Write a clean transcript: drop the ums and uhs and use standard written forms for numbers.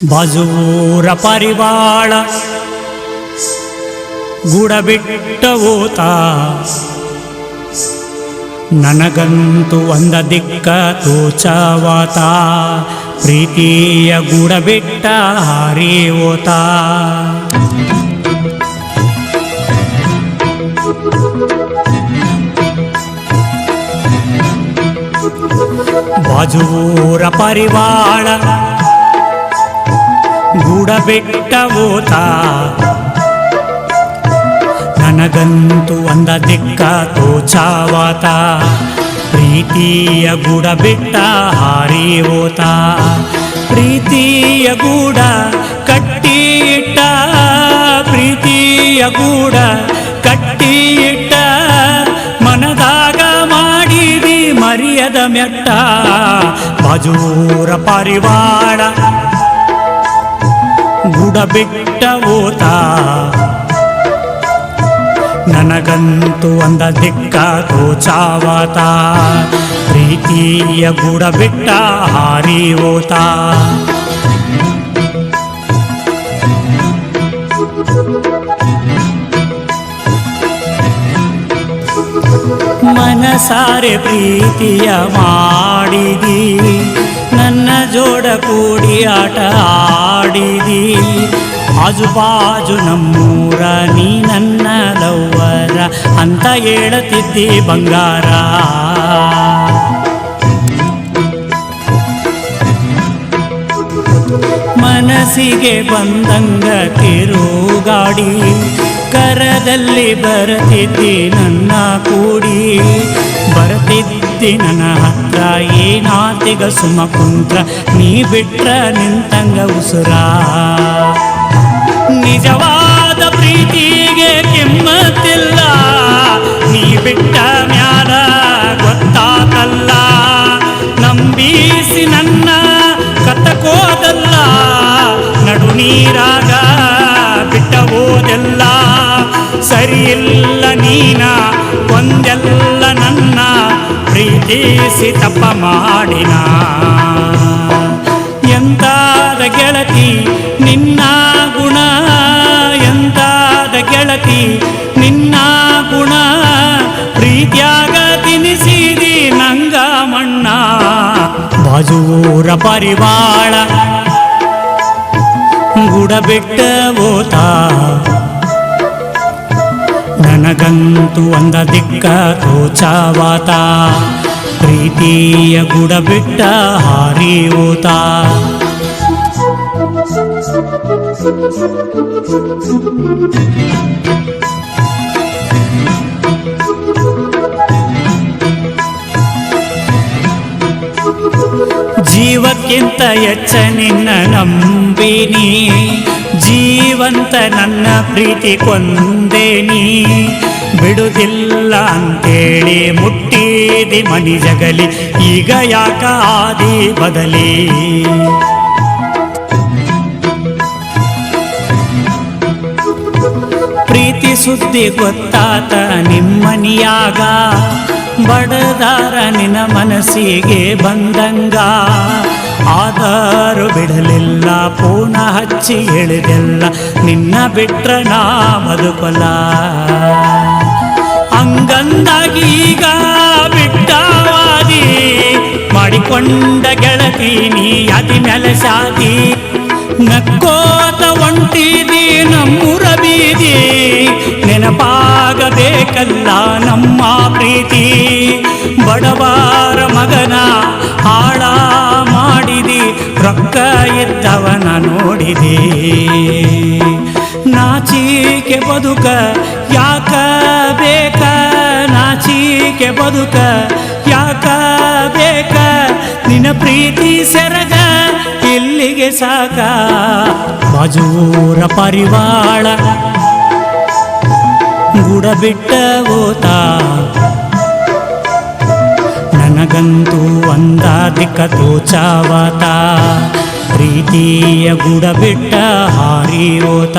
ಬಾಜೂರ ಪರಿವಾಳ ಗೂಡ ಬಿಟ್ಟ ಹೋತ ನನಗಂತೂ ಒಂದ ದಿಕ್ಕ ತೋಚವಾತ ಪ್ರೀತಿಯ ಗೂಡ ಬಿಟ್ಟ ಹಾರಿ ಹೋತ ಬಾಜೂರ ಪರಿವಾಳ ಗೂಡ ಬಿಟ್ಟ ಹೋತ ನನಗಂತೂ ಒಂದ ದಿಕ್ಕ ತೋಚಾವಾತ ಪ್ರೀತಿಯ ಗೂಡ ಬಿಟ್ಟ ಹಾರಿ ಹೋತ ಪ್ರೀತಿಯ ಗೂಡ ಕಟ್ಟಿಟ್ಟ ಪ್ರೀತಿಯ ಗೂಡ ಕಟ್ಟಿಟ್ಟ ಮನದಾಗ ಮಾಡಿದಿ ಮರಿಯದ ಮೆಟ್ಟ ಬಾಜೂರ ಪರಿವಾಳ ಗೂಡ ಬಿಟ್ಟ ಹೋತ ನನಗಂತೂ ಒಂದ ದಿಕ್ಕ ತೋಚಾವಾತ ಪ್ರೀತಿಯ ಗೂಡ ಬಿಟ್ಟ ಹಾರಿ ಹೋತ ಮನಸಾರೆ ಪ್ರೀತಿಯ ಮಾಡಿದಿ ನನ್ನ ಜೋಡ ಕೂಡಿ ಆಟ ಆಡಿದಿ ಆಜು ಬಾಜು ನಮ್ಮೂರ ನೀ ನನ್ನ ಲವ್ವರ ಅಂತ ಹೇಳುತ್ತಿದ್ದಿ ಬಂಗಾರ ಮನಸ್ಸಿಗೆ ಬಂದಂಗ ತಿರುಗಾಡಿ ಕರದಲ್ಲಿ ಬರ್ತಿದ್ದಿ ನನ್ನ ಕೂಡಿ ಬರ್ತಿದ್ದಿ ನನ್ನ ಹತ್ರ ಏನಾತಿಗ ಸುಮ ಕುಂತ್ರ ನೀ ಬಿಟ್ರ ನಿಂತಂಗ ಉಸುರ ನಿಜವಾದ ಪ್ರೀತಿಗೆ ಕಿಮ್ಮತ್ತಿಲ್ಲ ನೀ ಬಿಟ್ಟ ಮ್ಯಾಲ ಗೊತ್ತಾತಲ್ಲ ನಂಬಿಸಿ ನನ್ನ ಕತ್ತಕೋದಲ್ಲ ನಡು ನೀರಾಗ ಬಿಟ್ಟ ಹೋದೆಲ್ಲ ಸರಿಯಿಲ್ಲ ನೀನ ಒಂದೆಲ್ಲ ನನ್ನ ಪ್ರೀತಿಸಿ ತಪ್ಪ ಮಾಡಿನ ಎಂತಾದ ಗೆಳತಿ ನಿನ್ನ ಗುಣ ಎಂತಾದ ಗೆಳತಿ ನಿನ್ನ ಗುಣ ಪ್ರೀತಿಯಾಗ ತಿನಿಸಿದಿ ನಂಗ ಮಣ್ಣ ಬಾಜೂರ ಪರಿವಾಳ ಗೂಡ ಬಿಟ್ಟ ಹೋತ ನನಗಂತೂ ಒಂದ ದಿಕ್ಕ ತೋಚಾವಾತ ಪ್ರೀತಿಯ ಗೂಡ ಬಿಟ್ಟ ಹಾರಿ ಹೋತ ಜೀವಕ್ಕಿಂತ ಹೆಚ್ಚ ನಿನ್ನ ನಂಬಿನಿ ಜೀವಂತ ನನ್ನ ಪ್ರೀತಿ ಕೊಂದೇನಿ ಬಿಡುದಿಲ್ಲ ಅಂತೇಳಿ ಮುಟ್ಟಿದಿ ಮನಿ ಜಗಲಿ ಈಗ ಯಾಕ ಆದಿ ಬದಲಿ ಪ್ರೀತಿ ಸುದ್ದಿ ಗೊತ್ತಾತ ನಿಮ್ಮನಿಯಾಗ ಬಡದಾರ ನಿನ್ನ ಮನಸ್ಸಿಗೆ ಬಂದಂಗ ಆದರೂ ಬಿಡಲಿಲ್ಲ ಪೂನ ಹಚ್ಚಿ ಹೇಳಿದೆಲ್ಲ ನಿನ್ನ ಬಿಟ್ರ ನಾ ಬದುಕಲ್ಲ ಹಂಗಂದಾಗಿ ಈಗ ಬಿಟ್ಟವಾದಿ ಮಾಡಿಕೊಂಡ ಗೆಳತಿ ನೀ ಅತಿ ನೆಲಸಾದಿ ನಕ್ಕೋತ ಹೊಂಟಿದಿ ನಮ್ಮೂರ ಬೀದಿ ನೆನಪಾಗಬೇಕಲ್ಲ ನಮ್ಮ ಪ್ರೀತಿ ಬಡವಾರ ಮಗನ ಹಾಳ ಮಾಡಿದಿ ರೊಕ್ಕ ಇದ್ದವನ ನೋಡಿದಿ ನಾಚಿಕೆ ಬದುಕ ಯಾಕ ಬೇಕ ನಾಚಿಕೆ ಬದುಕ ಯಾಕ ಬೇಕ ನಿನ್ನ ಪ್ರೀತಿ ಸೆರಗ ಇಲ್ಲಿಗೆ ಸಾಕ ಬಾಜೂರ ಪರಿವಾಳ ಗೂಡ ಬಿಟ್ಟ ಹೋತ ನನಗಂತೂ ಒಂದ ದಿಕ್ಕ ತೋಚಾವಾತ ಪ್ರೀತಿಯ ಗೂಡ ಬಿಟ್ಟ ಹಾರಿ ಹೋತ